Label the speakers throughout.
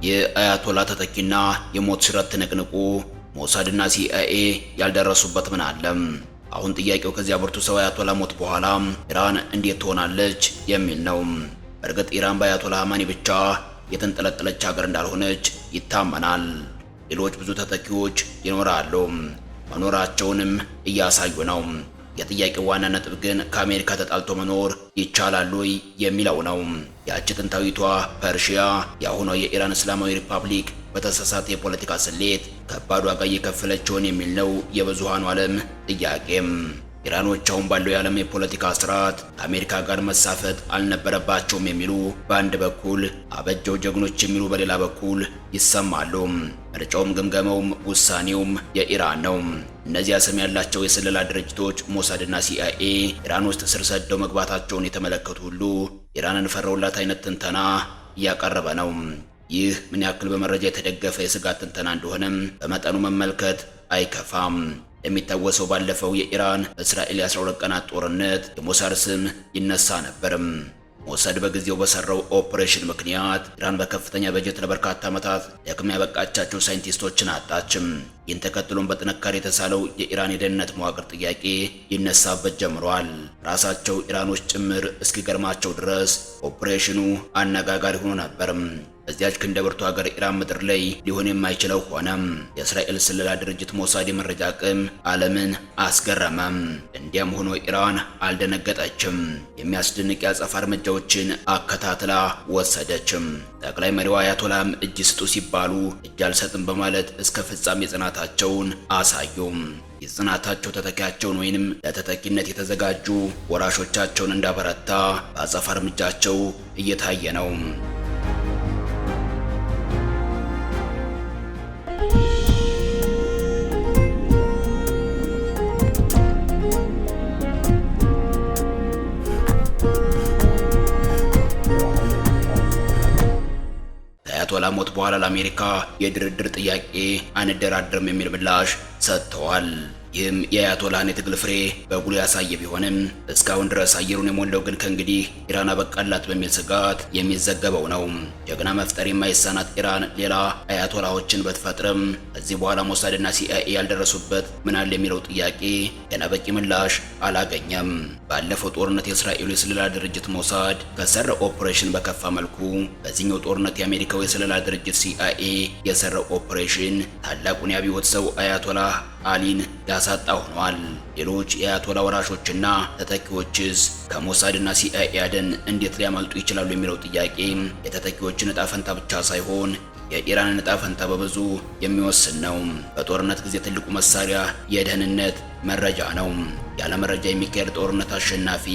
Speaker 1: የአያቶላ ተተኪና የሞት ሽረት ትንቅንቁ ሞሳድና ሲአይኤ ያልደረሱበት ምን አለ? አሁን ጥያቄው ከዚያ ብርቱ ሰው አያቶላ ሞት በኋላ ኢራን እንዴት ትሆናለች የሚል ነው። በእርግጥ ኢራን በአያቶላ ኻሜኒ ብቻ የተንጠለጠለች ሀገር እንዳልሆነች ይታመናል። ሌሎች ብዙ ተተኪዎች ይኖራሉ፣ መኖራቸውንም እያሳዩ ነው። የጥያቄው ዋና ነጥብ ግን ከአሜሪካ ተጣልቶ መኖር ይቻላል ወይ የሚለው ነው። ያቺ ጥንታዊቷ ፐርሺያ የአሁኗ የኢራን እስላማዊ ሪፐብሊክ በተሳሳተ የፖለቲካ ስሌት ከባድ ዋጋ እየከፈለችውን የሚል ነው የብዙሃኑ ዓለም ጥያቄም። ኢራኖች አሁን ባለው የዓለም የፖለቲካ ስርዓት ከአሜሪካ ጋር መሳፈጥ አልነበረባቸውም የሚሉ በአንድ በኩል፣ አበጀው ጀግኖች የሚሉ በሌላ በኩል ይሰማሉ። ምርጫውም ግምገማውም ውሳኔውም የኢራን ነው። እነዚያ ስም ያላቸው የስለላ ድርጅቶች ሞሳድና ሲአይኤ ኢራን ውስጥ ስር ሰደው መግባታቸውን የተመለከቱ ሁሉ ኢራንን ፈረውላት አይነት ትንተና እያቀረበ ነው። ይህ ምን ያክል በመረጃ የተደገፈ የስጋት ትንተና እንደሆነም በመጠኑ መመልከት አይከፋም። የሚታወሰው ባለፈው የኢራን እስራኤል የ12 ቀናት ጦርነት የሞሳድ ስም ይነሳ ነበርም። ሞሳድ በጊዜው በሰራው ኦፕሬሽን ምክንያት ኢራን በከፍተኛ በጀት ለበርካታ ዓመታት ለሕክምና ያበቃቻቸው ሳይንቲስቶችን አጣችም። ይህን ተከትሎም በጥንካሬ የተሳለው የኢራን የደህንነት መዋቅር ጥያቄ ይነሳበት ጀምሯል። ራሳቸው ኢራኖች ጭምር እስኪገርማቸው ድረስ ኦፕሬሽኑ አነጋጋሪ ሆኖ ነበርም። በዚያች ክንደ ብርቱ ሀገር ኢራን ምድር ላይ ሊሆን የማይችለው ሆነም። የእስራኤል ስለላ ድርጅት ሞሳድ የመረጃ አቅም ዓለምን አስገረመም። እንዲያም ሆኖ ኢራን አልደነገጠችም። የሚያስደንቅ የአጸፋ እርምጃዎችን አከታትላ ወሰደችም። ጠቅላይ መሪው አያቶላም እጅ ስጡ ሲባሉ እጅ አልሰጥም በማለት እስከ ፍጻሜ ጽናታቸውን አሳዩም። የጽናታቸው ተተኪያቸውን ወይንም ለተተኪነት የተዘጋጁ ወራሾቻቸውን እንዳበረታ በአጸፋ እርምጃቸው እየታየ ነው። ከአያቶላ ሞት በኋላ ለአሜሪካ የድርድር ጥያቄ አንደራደርም የሚል ምላሽ ሰጥተዋል። ይህም የአያቶላህን የትግል ፍሬ በጉሉ ያሳየ ቢሆንም እስካሁን ድረስ አየሩን የሞላው ግን ከእንግዲህ ኢራን አበቃላት በሚል ስጋት የሚዘገበው ነው። ጀግና መፍጠር የማይሳናት ኢራን ሌላ አያቶላዎችን በትፈጥርም ከዚህ በኋላ ሞሳድና ሲአይኤ ያልደረሱበት ምን አለ የሚለው ጥያቄ ገና በቂ ምላሽ አላገኘም። ባለፈው ጦርነት የእስራኤሉ የስለላ ድርጅት ሞሳድ ከሰራው ኦፕሬሽን በከፋ መልኩ በዚህኛው ጦርነት የአሜሪካው የስለላ ድርጅት ሲአይኤ የሰራው ኦፕሬሽን ታላቁን የአብዮት ሰው አያቶላህ አሊን ያሳጣ ሆኗል። ሌሎች የአያቶላ ወራሾችና ተተኪዎችስ ከሞሳድና ሲአይኤ አደን እንዴት ሊያመልጡ ይችላሉ የሚለው ጥያቄ የተተኪዎችን ዕጣ ፈንታ ብቻ ሳይሆን የኢራንን ዕጣ ፈንታ በብዙ የሚወስን ነው። በጦርነት ጊዜ ትልቁ መሳሪያ የደህንነት መረጃ ነው። ያለ መረጃ የሚካሄድ ጦርነት አሸናፊ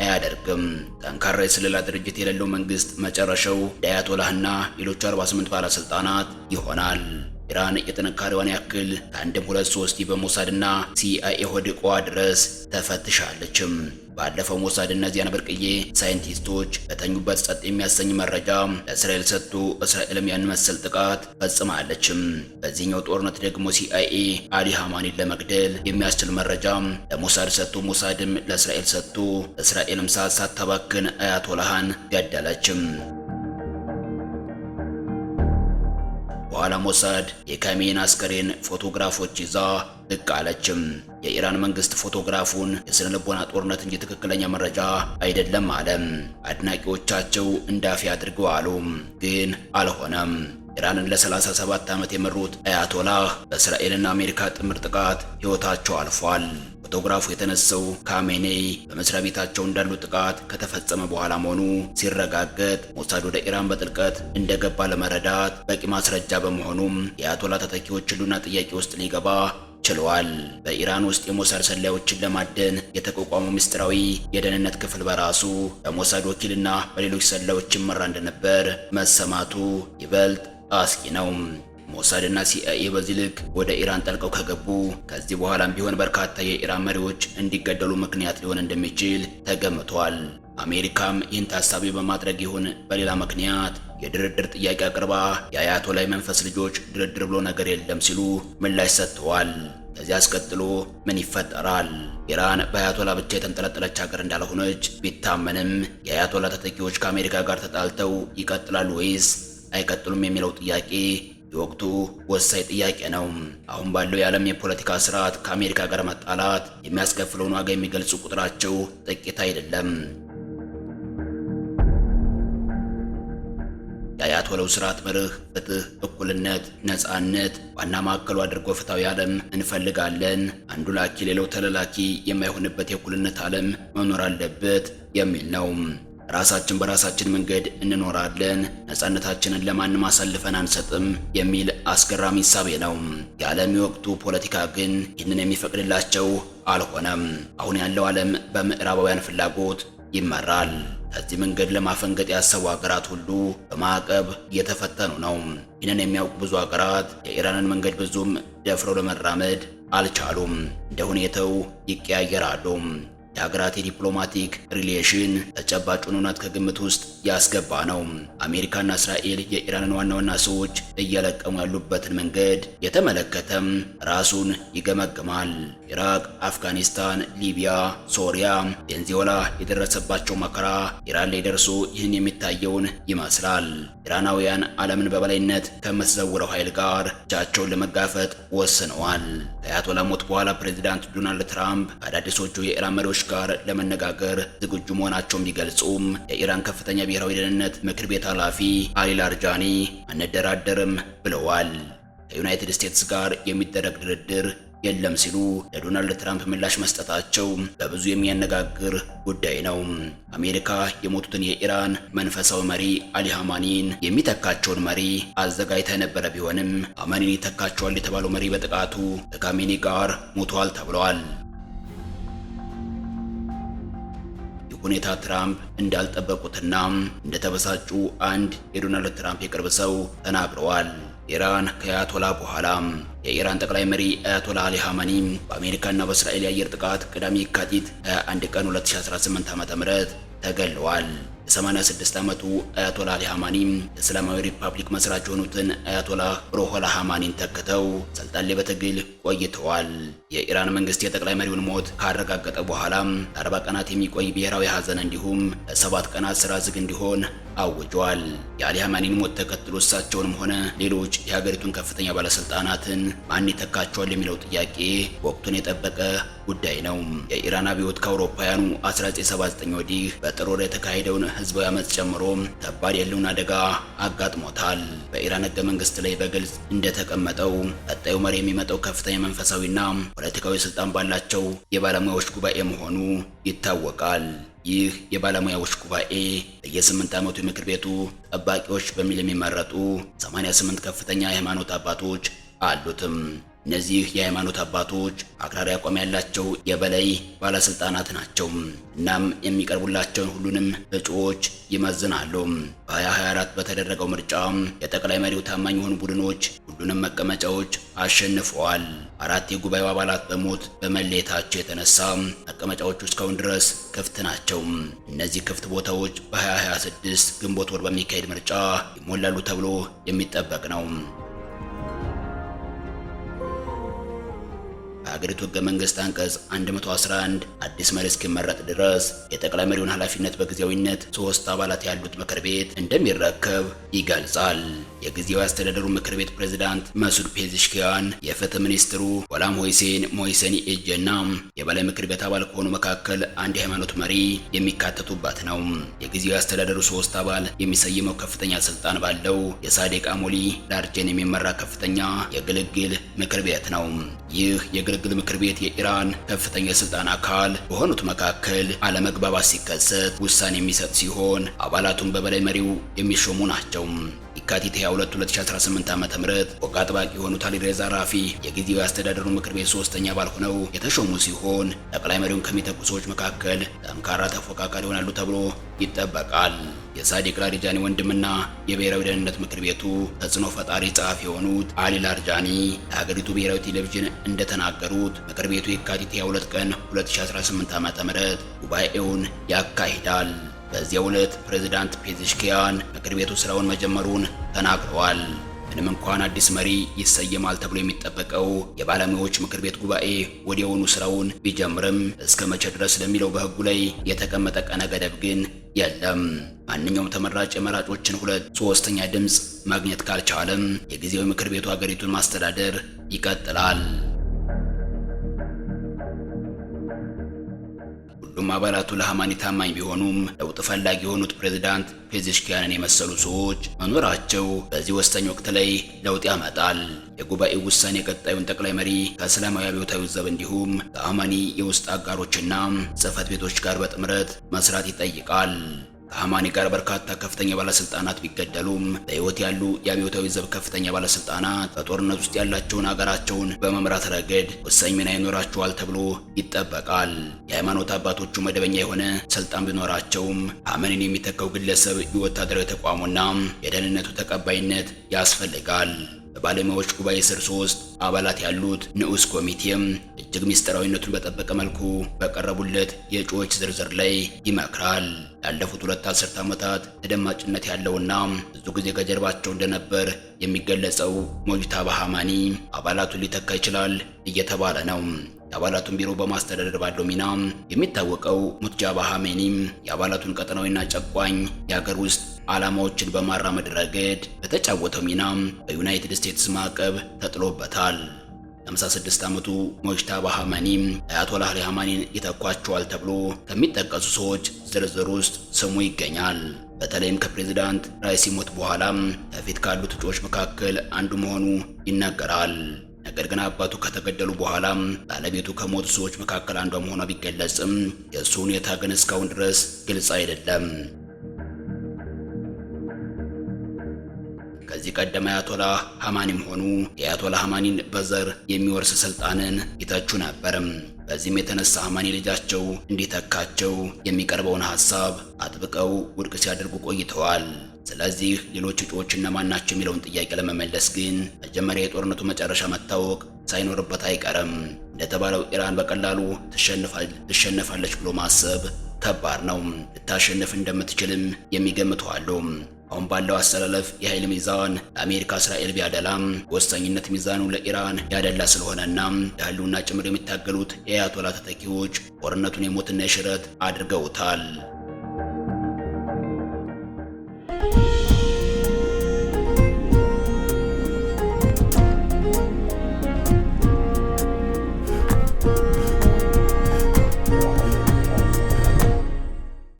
Speaker 1: አያደርግም። ጠንካራ የስለላ ድርጅት የሌለው መንግስት መጨረሻው ለአያቶላህና ሌሎች 48 ባለስልጣናት ይሆናል። ኢራን የጥንካሬዋን ያክል ከአንድም ሁለት ሶስት በሞሳድና ሲአይኤ ሆድቋ ድረስ ተፈትሻለችም። ባለፈው ሞሳድ እነዚያን ብርቅዬ ሳይንቲስቶች በተኙበት ጸጥ የሚያሰኝ መረጃ ለእስራኤል ሰጥቶ እስራኤልም ያን መሰል ጥቃት ፈጽማለችም። በዚህኛው ጦርነት ደግሞ ሲአይኤ አሊ ኻሜኒን ለመግደል የሚያስችል መረጃ ለሞሳድ ሰጥቶ ሞሳድም ለእስራኤል ሰጥቶ እስራኤልም ሰዓት ሳታባክን አያቶላህን ገደለችም። በኋላ ሞሳድ የኻሜኒን አስከሬን ፎቶግራፎች ይዛ ብቅ አለችም። የኢራን መንግስት ፎቶግራፉን የስነ ልቦና ጦርነት እንጂ ትክክለኛ መረጃ አይደለም አለም። አድናቂዎቻቸው እንዳፊ አድርገው አሉ፣ ግን አልሆነም። ኢራንን ለ37 ዓመት የመሩት አያቶላህ በእስራኤልና አሜሪካ ጥምር ጥቃት ሕይወታቸው አልፏል። ፎቶግራፉ የተነሳው ኻሜኒ በመስሪያ ቤታቸው እንዳሉ ጥቃት ከተፈጸመ በኋላ መሆኑ ሲረጋገጥ ሞሳድ ወደ ኢራን በጥልቀት እንደገባ ለመረዳት በቂ ማስረጃ በመሆኑም የአያቶላ ተተኪዎች ህልውና ጥያቄ ውስጥ ሊገባ ችሏል። በኢራን ውስጥ የሞሳድ ሰላዮችን ለማደን የተቋቋመው ምስጢራዊ የደህንነት ክፍል በራሱ በሞሳድ ወኪልና በሌሎች ሰላዮች ይመራ እንደነበር መሰማቱ ይበልጥ አስጊ ነው። ሞሳድና ሲአይኤ በዚህ ልክ ወደ ኢራን ጠልቀው ከገቡ ከዚህ በኋላም ቢሆን በርካታ የኢራን መሪዎች እንዲገደሉ ምክንያት ሊሆን እንደሚችል ተገምቷል። አሜሪካም ይህን ታሳቢ በማድረግ ይሁን በሌላ ምክንያት የድርድር ጥያቄ አቅርባ የአያቶላ መንፈስ ልጆች ድርድር ብሎ ነገር የለም ሲሉ ምላሽ ሰጥተዋል። ከዚህ አስከትሎ ምን ይፈጠራል? ኢራን በአያቶላ ብቻ የተንጠለጠለች ሀገር እንዳልሆነች ቢታመንም የአያቶላ ተተኪዎች ከአሜሪካ ጋር ተጣልተው ይቀጥላሉ ወይስ አይቀጥሉም የሚለው ጥያቄ የወቅቱ ወሳኝ ጥያቄ ነው። አሁን ባለው የዓለም የፖለቲካ ስርዓት ከአሜሪካ ጋር መጣላት የሚያስከፍለውን ዋጋ የሚገልጹ ቁጥራቸው ጥቂት አይደለም። የአያቶላው ስርዓት መርህ ፍትህ፣ እኩልነት፣ ነፃነት ዋና ማዕከሉ አድርጎ ፍትሃዊ ዓለም እንፈልጋለን፣ አንዱ ላኪ ሌላው ተለላኪ የማይሆንበት የእኩልነት ዓለም መኖር አለበት የሚል ነው። ራሳችን በራሳችን መንገድ እንኖራለን፣ ነፃነታችንን ለማንም አሳልፈን አንሰጥም የሚል አስገራሚ እሳቤ ነው። የዓለም የወቅቱ ፖለቲካ ግን ይህንን የሚፈቅድላቸው አልሆነም። አሁን ያለው ዓለም በምዕራባውያን ፍላጎት ይመራል። ከዚህ መንገድ ለማፈንገጥ ያሰቡ ሀገራት ሁሉ በማዕቀብ እየተፈተኑ ነው። ይህንን የሚያውቁ ብዙ ሀገራት የኢራንን መንገድ ብዙም ደፍረው ለመራመድ አልቻሉም። እንደ ሁኔታው ይቀያየራሉ። የሀገራት የዲፕሎማቲክ ሪሌሽን ተጨባጩን እውነት ከግምት ውስጥ ያስገባ ነው። አሜሪካና እስራኤል የኢራንን ዋና ዋና ሰዎች እየለቀሙ ያሉበትን መንገድ የተመለከተም ራሱን ይገመግማል። ኢራቅ፣ አፍጋኒስታን፣ ሊቢያ፣ ሶሪያ፣ ቬንዙዌላ የደረሰባቸው መከራ ኢራን ላይ ደርሶ ይህን የሚታየውን ይመስላል። ኢራናውያን ዓለምን በበላይነት ከምትዘውረው ኃይል ጋር እጃቸውን ለመጋፈጥ ወስነዋል። ከአያቶላ ሞት በኋላ ፕሬዚዳንት ዶናልድ ትራምፕ ከአዳዲሶቹ የኢራን መሪዎች ጋር ለመነጋገር ዝግጁ መሆናቸውን ቢገልጹም የኢራን ከፍተኛ ብሔራዊ ደህንነት ምክር ቤት ኃላፊ አሊ ላርጃኒ አንደራደርም ብለዋል። ከዩናይትድ ስቴትስ ጋር የሚደረግ ድርድር የለም ሲሉ ለዶናልድ ትራምፕ ምላሽ መስጠታቸው በብዙ የሚያነጋግር ጉዳይ ነው። አሜሪካ የሞቱትን የኢራን መንፈሳዊ መሪ አሊ ሐማኒን የሚተካቸውን መሪ አዘጋጅታ የነበረ ቢሆንም ሐማኒን ይተካቸዋል የተባለው መሪ በጥቃቱ ከካሜኒ ጋር ሞቷል ተብሏል። ሁኔታ ትራምፕ እንዳልጠበቁትና እንደተበሳጩ አንድ የዶናልድ ትራምፕ የቅርብ ሰው ተናግረዋል። ኢራን ከአያቶላ በኋላ የኢራን ጠቅላይ መሪ አያቶላ አሊ ሐማኒ በአሜሪካና በእስራኤል የአየር ጥቃት ቅዳሜ የካቲት 21 ቀን 2018 ዓ.ም ተገለዋል። የ86 ዓመቱ አያቶላ አሊ ሐማኒ የእስላማዊ ሪፐብሊክ መስራች የሆኑትን አያቶላ ሩሆላ ሐማኒን ተክተው ስልጣን ላይ በትግል ቆይተዋል። የኢራን መንግስት የጠቅላይ መሪውን ሞት ካረጋገጠ በኋላ ለ40 ቀናት የሚቆይ ብሔራዊ ሐዘን እንዲሁም ለ7 ቀናት ስራ ዝግ እንዲሆን አውጇል። የአሊ ሐማኒን ሞት ተከትሎ እሳቸውንም ሆነ ሌሎች የሀገሪቱን ከፍተኛ ባለስልጣናትን ማን ይተካቸዋል የሚለው ጥያቄ ወቅቱን የጠበቀ ጉዳይ ነው። የኢራን አብዮት ከአውሮፓውያኑ 1979 ወዲህ በጥር ወር የተካሄደውን ህዝባዊ አመጽ ጨምሮ ከባድ የህልውና አደጋ አጋጥሞታል። በኢራን ህገ መንግስት ላይ በግልጽ እንደተቀመጠው ቀጣዩ መሪ የሚመጣው ከፍተኛ መንፈሳዊና ፖለቲካዊ ስልጣን ባላቸው የባለሙያዎች ጉባኤ መሆኑ ይታወቃል። ይህ የባለሙያዎች ጉባኤ በየ8 ዓመቱ የምክር ቤቱ ጠባቂዎች በሚል የሚመረጡ 88 ከፍተኛ የሃይማኖት አባቶች አሉትም። እነዚህ የሃይማኖት አባቶች አክራሪ አቋም ያላቸው የበላይ ባለስልጣናት ናቸው። እናም የሚቀርቡላቸውን ሁሉንም እጩዎች ይመዝናሉ። በ2024 በተደረገው ምርጫ የጠቅላይ መሪው ታማኝ የሆኑ ቡድኖች ሁሉንም መቀመጫዎች አሸንፈዋል። 4 የጉባኤው አባላት በሞት በመለየታቸው የተነሳ መቀመጫዎቹ እስካሁን ድረስ ክፍት ናቸው። እነዚህ ክፍት ቦታዎች በ2026 ግንቦት ወር በሚካሄድ ምርጫ ይሞላሉ ተብሎ የሚጠበቅ ነው። በሀገሪቱ ህገ መንግስት አንቀጽ 111 አዲስ መሪ እስኪመረጥ ድረስ የጠቅላይ መሪውን ኃላፊነት በጊዜያዊነት 3 አባላት ያሉት ምክር ቤት እንደሚረከብ ይገልጻል። የጊዜያዊ አስተዳደሩ ምክር ቤት ፕሬዝዳንት መሱድ ፔዚሽኪያን፣ የፍትህ ሚኒስትሩ ጎላም ሆሴን ሞይሰኒ ኤጀና የበላይ ምክር ቤት አባል ከሆኑ መካከል አንድ የሃይማኖት መሪ የሚካተቱበት ነው። የጊዜያዊ አስተዳደሩ 3 አባል የሚሰየመው ከፍተኛ ስልጣን ባለው የሳዴቅ አሞሊ ላርጀን የሚመራ ከፍተኛ የግልግል ምክር ቤት ነው። ይህ የግልግል ምክር ቤት የኢራን ከፍተኛ የስልጣን አካል በሆኑት መካከል አለመግባባት ሲከሰት ውሳኔ የሚሰጥ ሲሆን አባላቱም በበላይ መሪው የሚሾሙ ናቸው። የካቲት 22 2018 ዓ.ም ወግ አጥባቂ የሆኑት አሊ ሬዛ ራፊ የጊዜያዊ አስተዳደሩ ምክር ቤት 3ኛ አባል ሆነው የተሾሙ ሲሆን ጠቅላይ መሪውን ከሚተኩ ሰዎች መካከል ጠንካራ ተፎካካሪ ይሆናሉ ተብሎ ይጠበቃል። የሳዲቅ ላሪጃኒ ወንድምና የብሔራዊ ደህንነት ምክር ቤቱ ተጽዕኖ ፈጣሪ ጸሐፊ የሆኑት አሊ ላርጃኒ ለሀገሪቱ ብሔራዊ ቴሌቪዥን እንደተናገሩት ምክር ቤቱ የካቲት 22 ቀን 2018 ዓ.ም ጉባኤውን ያካሂዳል። በዚያው ዕለት ፕሬዝዳንት ፔዚሽኪያን ምክር ቤቱ ስራውን መጀመሩን ተናግረዋል። ምንም እንኳን አዲስ መሪ ይሰየማል ተብሎ የሚጠበቀው የባለሙያዎች ምክር ቤት ጉባኤ ወዲያውኑ ስራውን ቢጀምርም እስከ መቼ ድረስ ለሚለው በህጉ ላይ የተቀመጠ ቀነ ገደብ ግን የለም። ማንኛውም ተመራጭ የመራጮችን 2/3 ድምፅ ማግኘት ካልቻለም የጊዜያዊ ምክር ቤቱ ሀገሪቱን ማስተዳደር ይቀጥላል። ሁሉም አባላቱ ለሃማኒ ታማኝ ቢሆኑም ለውጥ ፈላጊ የሆኑት ፕሬዝዳንት ፔዜሽኪያንን የመሰሉ ሰዎች መኖራቸው በዚህ ወሳኝ ወቅት ላይ ለውጥ ያመጣል። የጉባኤው ውሳኔ የቀጣዩን ጠቅላይ መሪ ከእስላማዊ አብዮታዊ ዘብ እንዲሁም ከሃማኒ የውስጥ አጋሮችና ጽህፈት ቤቶች ጋር በጥምረት መስራት ይጠይቃል። ከሃማኒ ጋር በርካታ ከፍተኛ ባለስልጣናት ቢገደሉም በህይወት ያሉ የአብዮታዊ ዘብ ከፍተኛ ባለስልጣናት በጦርነት ውስጥ ያላቸውን አገራቸውን በመምራት ረገድ ወሳኝ ሚና ይኖራቸዋል ተብሎ ይጠበቃል። የሃይማኖት አባቶቹ መደበኛ የሆነ ስልጣን ቢኖራቸውም ሃማኒን የሚተካው ግለሰብ የወታደራዊ ተቋሙና የደህንነቱ ተቀባይነት ያስፈልጋል። በባለሙያዎች ጉባኤ ስር 3 አባላት ያሉት ንዑስ ኮሚቴም እጅግ ሚስጥራዊነቱን በጠበቀ መልኩ በቀረቡለት የእጩዎች ዝርዝር ላይ ይመክራል። ያለፉት 2 አስርት ዓመታት ተደማጭነት ያለውና ብዙ ጊዜ ከጀርባቸው እንደነበር የሚገለጸው ሞጅታባ ሃማኒ አባላቱን ሊተካ ይችላል እየተባለ ነው። የአባላቱን ቢሮ በማስተዳደር ባለው ሚና የሚታወቀው ሙትጃባ ሃሜኒም የአባላቱን ቀጠናዊና ጨቋኝ የሀገር ውስጥ ዓላማዎችን በማራመድ ረገድ በተጫወተው ሚና በዩናይትድ ስቴትስ ማዕቀብ ተጥሎበታል። 56 ዓመቱ ሙጅታባ ሃማኒም አያቶላህ አሊ ሃማኒን ይተኳቸዋል ተብሎ ከሚጠቀሱ ሰዎች ዝርዝር ውስጥ ስሙ ይገኛል። በተለይም ከፕሬዝዳንት ራይሲ ሞት በኋላ ከፊት ካሉት እጩዎች መካከል አንዱ መሆኑ ይነገራል። ነገር ግን አባቱ ከተገደሉ በኋላ ባለቤቱ ከሞቱ ሰዎች መካከል አንዷ መሆኗ ቢገለጽም የእሱ ሁኔታ ግን እስካሁን ድረስ ግልጽ አይደለም። ከዚህ ቀደም አያቶላህ ሃማኒም ሆኑ የአያቶላህ ሃማኒን በዘር የሚወርስ ስልጣንን ይተቹ ነበር። በዚህም የተነሳ ሃማኒ ልጃቸው እንዲተካቸው የሚቀርበውን ሐሳብ አጥብቀው ውድቅ ሲያደርጉ ቆይተዋል። ስለዚህ ሌሎች እጩዎች እነማን ናቸው የሚለውን ጥያቄ ለመመለስ ግን መጀመሪያ የጦርነቱ መጨረሻ መታወቅ ሳይኖርበት አይቀርም። እንደተባለው ኢራን በቀላሉ ትሸነፋለች ብሎ ማሰብ ከባድ ነው። ልታሸንፍ እንደምትችልም የሚገምቱ አሉ። አሁን ባለው አሰላለፍ የኃይል ሚዛን ለአሜሪካ እስራኤል ቢያደላም ወሳኝነት ሚዛኑ ለኢራን ያደላ ስለሆነና ለህልውና ጭምር የሚታገሉት የአያቶላ ተተኪዎች ጦርነቱን የሞትና የሽረት አድርገውታል።